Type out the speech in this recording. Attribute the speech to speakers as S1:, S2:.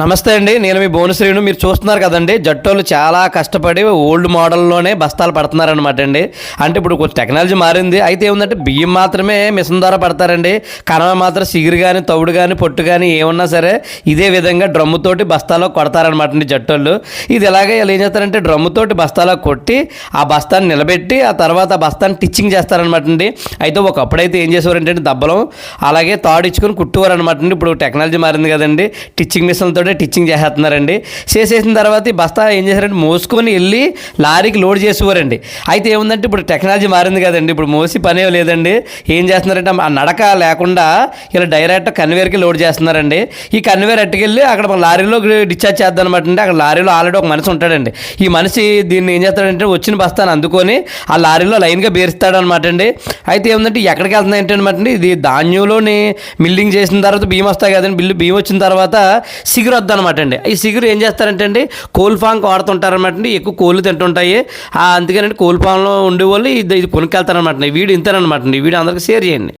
S1: నమస్తే అండి, నేను మీ భువనశ్రీను. మీరు చూస్తున్నారు కదండి, జట్టోళ్ళు చాలా కష్టపడి ఓల్డ్ మోడల్లోనే బస్తాలు పడుతున్నారనమాట అండి. అంటే ఇప్పుడు కొంచెం టెక్నాలజీ మారింది. అయితే ఏముందంటే బియ్యం మాత్రమే మిషన్ ద్వారా పడతారండి. కనవ మాత్రం సిగురు కానీ తౌడు కానీ పొట్టు కానీ ఏమన్నా సరే ఇదే విధంగా డ్రమ్ముతోటి బస్తాలో కొడతారనమాట అండి జట్టోళ్ళు. ఇది ఎలాగే వీళ్ళు ఏం చేస్తారంటే డ్రమ్ముతోటి బస్తాలో కొట్టి ఆ బస్తాన్ని నిలబెట్టి ఆ తర్వాత ఆ బస్తాన్ని టిచ్చింగ్ చేస్తారనమాట అండి. అయితే ఒకప్పుడైతే ఏం చేసేవారంటే దబ్బలం అలాగే తాడు ఇచ్చుకొని కుట్టేవారు అనమాట అండి. ఇప్పుడు టెక్నాలజీ మారింది కదండి, టిచ్చింగ్ మిషన్తో టిచ్చింగ్ చేసేస్తున్నారండి. చేసేసిన తర్వాత ఈ బస్తా ఏం చేశారంటే మోసుకొని వెళ్ళి లారీకి లోడ్ చేసేవారండి. అయితే ఏముందంటే ఇప్పుడు టెక్నాలజీ మారింది కదండి, ఇప్పుడు మోసి పనే లేదండి. ఏం చేస్తున్నారంటే ఆ నడక లేకుండా ఇలా డైరెక్ట్ కన్వేర్కి లోడ్ చేస్తున్నారండి. ఈ కన్వేర్ అట్టుకెళ్ళి అక్కడ మన లారీలో డిశ్చార్జ్ చేద్దాం అనమాట అండి. అక్కడ లారీలో ఆల్రెడీ ఒక మనిషి ఉంటాడండి. ఈ మనిషి దీన్ని ఏం చేస్తాడంటే వచ్చిన బస్తాను అందుకొని ఆ లారీలో లైన్గా బేరుస్తాడు అనమాట అండి. అయితే ఏముందంటే ఎక్కడికి వెళ్తున్నాయి ఏంటనమాట అండి, ఇది ధాన్యంలోని మిల్లింగ్ చేసిన తర్వాత బియ్యం వస్తాయి కదండి. బియ్యం వచ్చిన తర్వాత సిగురు వద్ద అనమాట అండి. ఈ సిగురు ఏం చేస్తారంటే అండి కోల్ ఫామ్ వాడుతుంటారనమాట అండి. ఎక్కువ కోళ్ళు తింటుంటాయి, అందుకనండి కోల్ ఫామ్లో ఉండేవాళ్ళు ఇది కొనుక్కెళ్తారనమాట. వీడియో ఇంతేనమాట అండి. వీడియో అందరికీ షేర్ చేయండి.